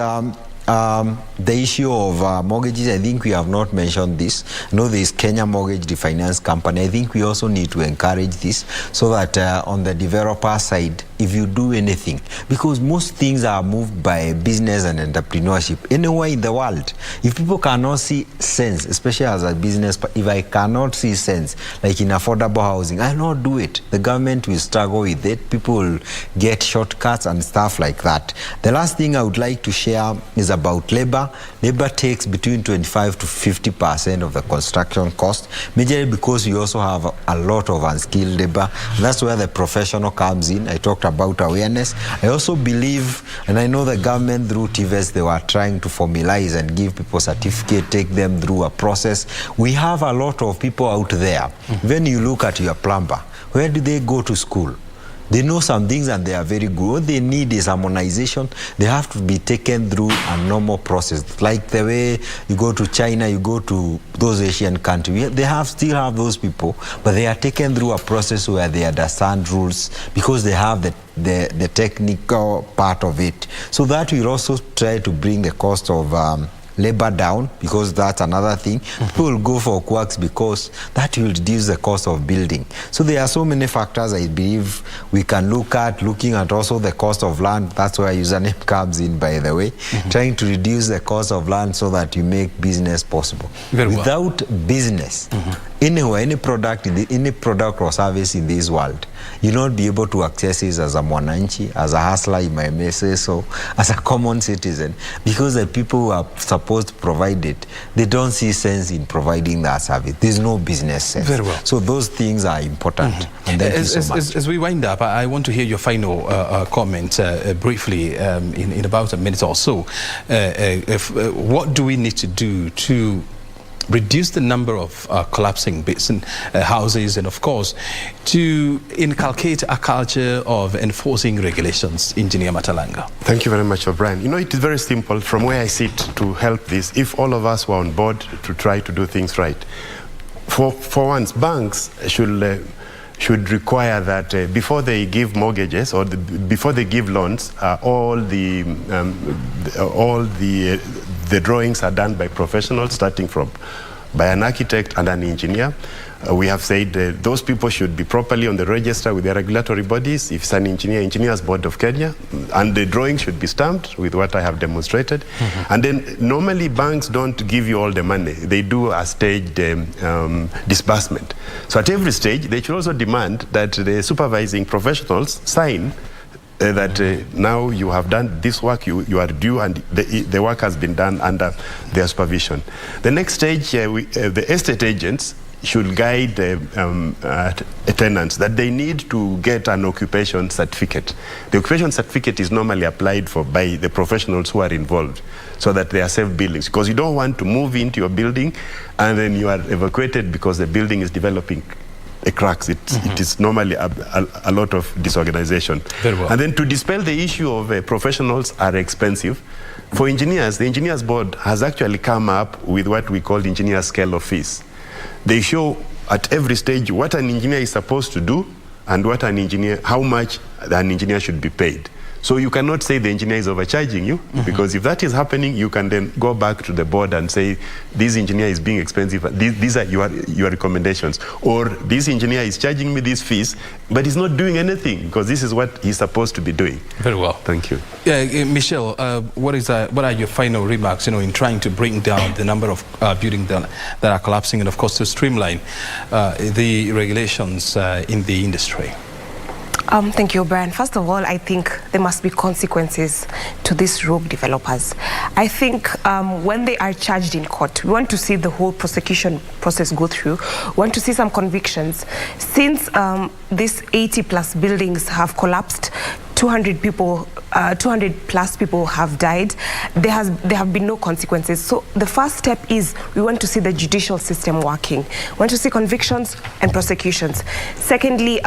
the issue of mortgages. I think we have not mentioned this. I know there is Kenya Mortgage Refinance Company. I think we also need to encourage this so that on the developer side, if you do anything, because most things are moved by business and entrepreneurship anywhere in the world. If people cannot see sense, especially as a business, if I cannot see sense, like in affordable housing, I'll not do it. The government will struggle with it. People will get shortcuts and stuff like that. The last thing I would like to share is about labor. Labor takes between 25 to 50% of the construction cost, majorly because we also have a lot of unskilled labor. And that's where the professional comes in. I talked about awareness. I also believe, and I know the government through TVES, they were trying to formalize and give people certificate, take them through a process. We have a lot of people out there. When you look at your plumber, where do they go to school? They know some things and they are very good. What they need is harmonization. They have to be taken through a normal process. Like the way you go to China, you go to those Asian countries, they still have those people, but they are taken through a process where they understand rules because they have the technical part of it. So that will also try to bring the cost of labor down, because that's another thing. People will go for quirks because that will reduce the cost of building. So there are so many factors I believe we can looking at also the cost of land. That's where username comes in, by the way. Trying to reduce the cost of land so that you make business possible. Without business, anywhere, any product or service in this world, you'll not be able to access it as a mwananchi, as a hustler, you might may say so, as a common citizen, because the people who are supposed to provide it, they don't see sense in providing that service. There's no business sense. Very well. So those things are important. And thank you so much. As we wind up, I want to hear your final comment briefly in about a minute or so. What do we need to do to reduce the number of collapsing bits and houses, and of course to inculcate a culture of enforcing regulations? Engineer Matalanga. Thank you very much, O'Brien. You know, it is very simple from where I sit to help this. If all of us were on board to try to do things right, for once, banks should require that before they give mortgages or before they give loans, all the drawings are done by professionals, starting by an architect and an engineer. We have said those people should be properly on the register with the regulatory bodies. If it's an engineer, Engineers Board of Kenya, and the drawing should be stamped with what I have demonstrated. And then normally banks don't give you all the money. They do a staged disbursement. So at every stage, they should also demand that the supervising professionals sign that now you have done this work, you are due, and the work has been done under their supervision. The next stage, the estate agents should guide tenants that they need to get an occupation certificate. The occupation certificate is normally applied for by the professionals who are involved, so that they are safe buildings, because you don't want to move into your building and then you are evacuated because the building is developing cracks. It is normally a lot of disorganization. Very well. And then to dispel the issue of professionals are expensive, for engineers, the Engineers Board has actually come up with what we call engineer scale of fees. They show at every stage what an engineer is supposed to do and how much an engineer should be paid. So you cannot say the engineer is overcharging you, because if that is happening, you can then go back to the board and say, this engineer is being expensive, these are your recommendations. Or this engineer is charging me these fees, but he's not doing anything, because this is what he's supposed to be doing. Very well. Thank you. Yeah, Michelle, what are your final remarks, in trying to bring down the number of buildings that are collapsing, and of course to streamline the regulations in the industry? Thank you, Brian. First of all, I think there must be consequences to these rogue developers. I think when they are charged in court, we want to see the whole prosecution process go through. We want to see some convictions. Since these 80+ buildings have collapsed, 200 plus people have died, there have been no consequences. So the first step is we want to see the judicial system working. We want to see convictions and prosecutions. Secondly,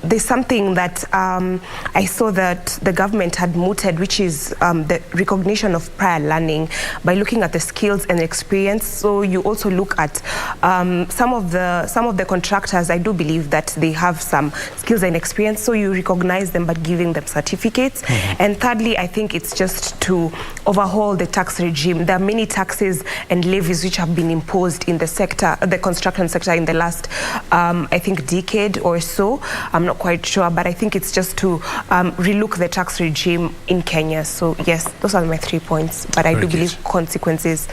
there's something that I saw that the government had mooted, which is the recognition of prior learning by looking at the skills and experience. So you also look at some of the contractors. I do believe that they have some skills and experience, so you recognize them but giving them certificates. And thirdly, I think it's just to overhaul the tax regime. There are many taxes and levies which have been imposed in the sector, the construction sector, in the last, I think, decade or so. I'm not quite sure, but I think it's just to relook the tax regime in Kenya. So yes, those are my 3 points, but I do believe consequences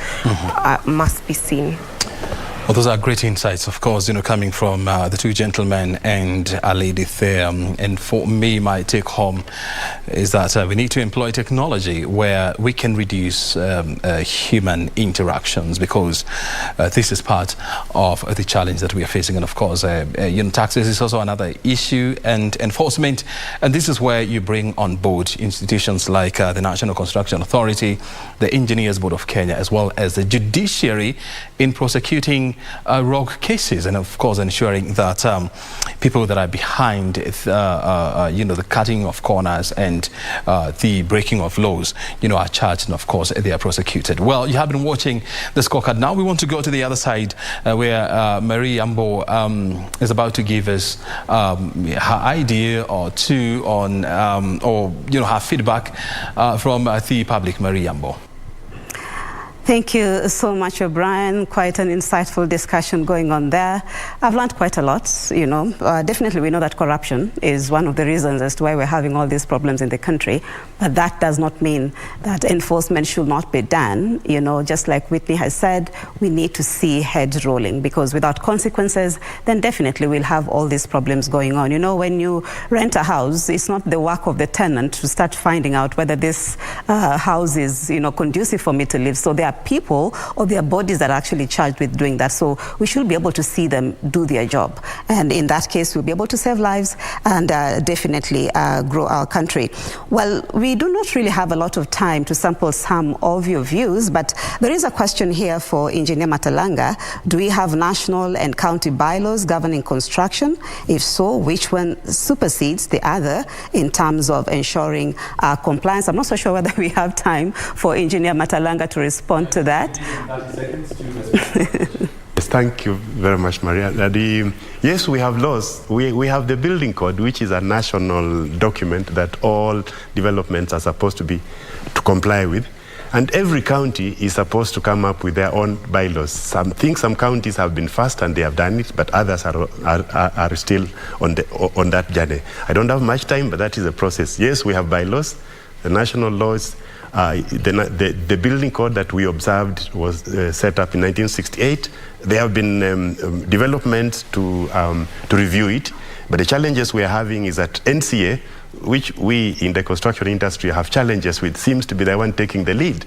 must be seen. Well, those are great insights, of course, coming from the two gentlemen and a lady there. And for me, my take home is that we need to employ technology where we can reduce human interactions, because this is part of the challenge that we are facing. And of course, taxes is also another issue, and enforcement. And this is where you bring on board institutions like the National Construction Authority, the Engineers Board of Kenya, as well as the judiciary in prosecuting rogue cases, and of course ensuring that people that are behind the cutting of corners and the breaking of laws are charged, and of course they are prosecuted. Well, you have been watching the scorecard. Now we want to go to the other side where Marie Ambo is about to give us her idea or two on her feedback from the public. Marie Ambo. Thank you so much, O'Brien. Quite an insightful discussion going on there. I've learned quite a lot, you know. Definitely we know that corruption is one of the reasons as to why we're having all these problems in the country. But that does not mean that enforcement should not be done. You know, just like Whitney has said, we need to see heads rolling, because without consequences, then definitely we'll have all these problems going on. You know, when you rent a house, it's not the work of the tenant to start finding out whether this house is, you know, conducive for me to live. So there are people or there are bodies that are actually charged with doing that. So we should be able to see them do their job. And in that case, we'll be able to save lives and definitely grow our country. Well, we do not really have a lot of time to sample some of your views, but there is a question here for Engineer Matalanga. Do we have national and county bylaws governing construction? If so, which one supersedes the other in terms of ensuring compliance? I'm not so sure whether we have time for Engineer Matalanga to respond to that. 30 seconds to respond. Yes, thank you very much, Maria. Yes, we have laws. We have the building code, which is a national document that all developments are supposed to comply with. And every county is supposed to come up with their own bylaws. Some counties have been fast and they have done it, but others are still on that journey. I don't have much time, but that is a process. Yes, we have bylaws, the national laws. The building code that we observed was set up in 1968. There have been developments to review it, but the challenges we are having is that NCA, which we in the construction industry have challenges with, seems to be the one taking the lead.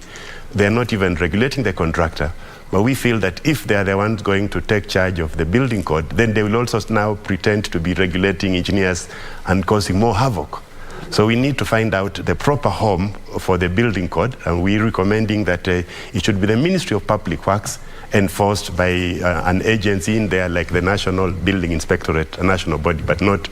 They are not even regulating the contractor. But we feel that if they are the ones going to take charge of the building code, then they will also now pretend to be regulating engineers and causing more havoc. So we need to find out the proper home for the building code, and we're recommending that it should be the Ministry of Public Works, enforced by an agency in there like the National Building Inspectorate, a national body, but not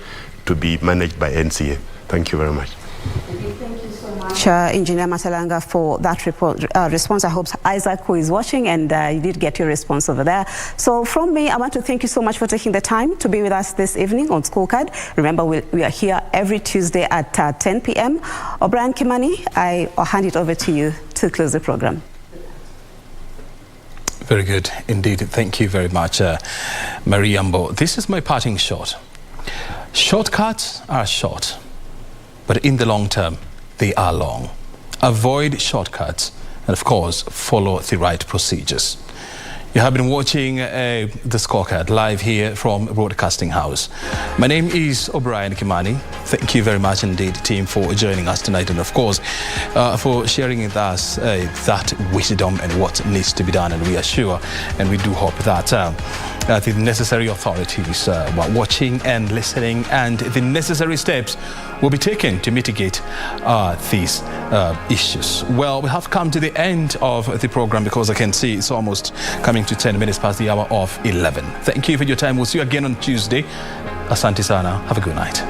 to be managed by NCA. Thank you very much. Thank you so much, Engineer Matalanga, for that response. I hope Isaac, who is watching, and you did get your response over there. So from me, I want to thank you so much for taking the time to be with us this evening on Scorecard. Remember, we are here every Tuesday at 10 p.m. O'Brien Kimani, I'll hand it over to you to close the program. Very good indeed. Thank you very much, Mariambo. This is my parting shot. Shortcuts are short, but in the long term, they are long. Avoid shortcuts and, of course, follow the right procedures. You have been watching the Scorecard live here from Broadcasting House. My name is O'Brien Kimani. Thank you very much indeed, team, for joining us tonight, and of course for sharing with us that wisdom and what needs to be done. And we are sure, and we do hope that the necessary authorities are watching and listening, and the necessary steps will be taken to mitigate these issues. Well, we have come to the end of the program, because I can see it's almost coming to 10 minutes past the hour of 11. Thank you for your time. We'll see you again on Tuesday. Asante sana. Have a good night.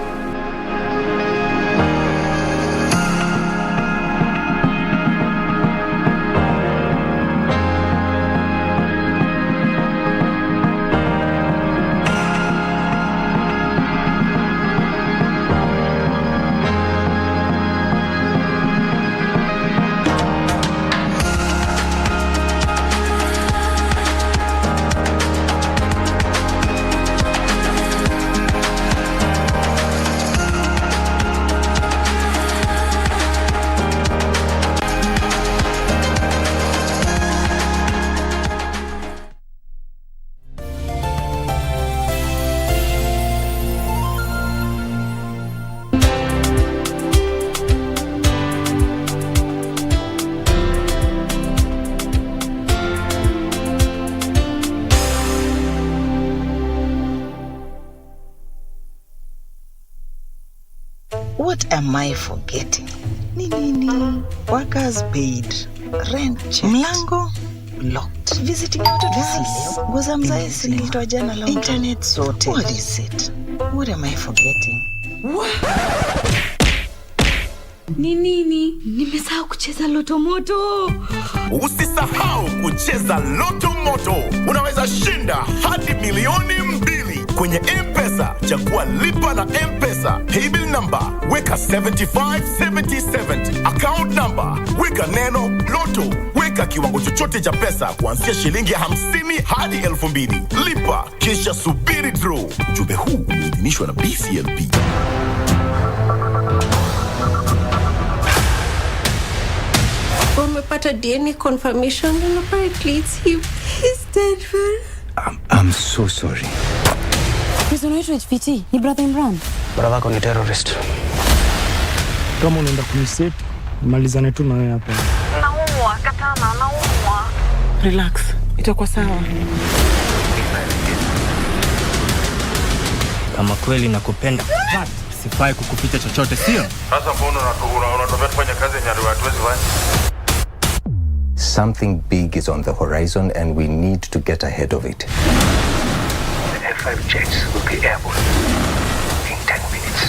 What am I forgetting? Nini. Workers paid. Rent checked. Mlango locked. Visiting out of this. Ngoza mzae silitoa jana la internet sorted. What is it? What am I forgetting? Ni nini? Nimesahau kucheza Loto Moto. Usisahau kucheza Loto Moto. Unaweza shinda hadi milioni 2 kwenye M-Pesa. pesa, chagua lipa na M-Pesa. Paybill number, weka 757070. Account number, weka neno Loto. Weka kiwango chochote cha pesa kuanzia shilingi 50 hadi 2000. Lipa kisha subiri draw. Ujumbe huu umeidhinishwa na BCLP. Umepata DNA confirmation and apparently it's him. He's dead, man. I'm so sorry. Prison HVT, ni brother Imran. Brother wako ni terrorist. Kama unaenda kuniset, malizane tu na wewe hapa. Naumwa, katana, naumwa. Relax, itakuwa sawa. Kama kweli nakupenda, sifai kukuficha chochote, sio? Sasa mbona unataka kufanya kazi yenye hatuwezi fanya? Something big is on the horizon and we need to get ahead of it. The F5 jets will be airborne in 10 minutes.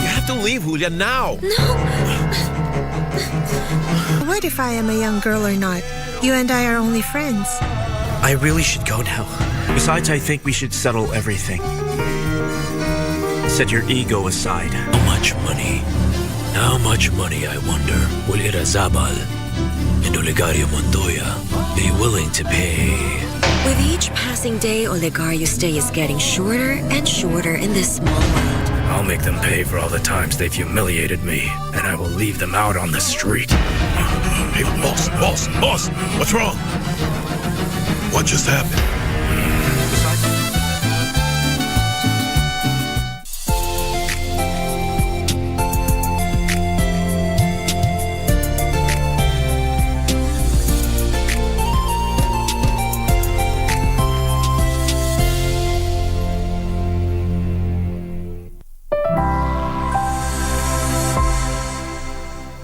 You have to leave, Julia, now. No. What if I am a young girl or not? You and I are only friends. I really should go now. Besides, I think we should settle everything. Set your ego aside. How much money? How much money, I wonder, will Irazabal and Olegario Montoya be willing to pay? With each passing day, Olegario's stay is getting shorter and shorter in this small world. I'll make them pay for all the times they've humiliated me, and I will leave them out on the street. Hey, boss, what's wrong? What just happened?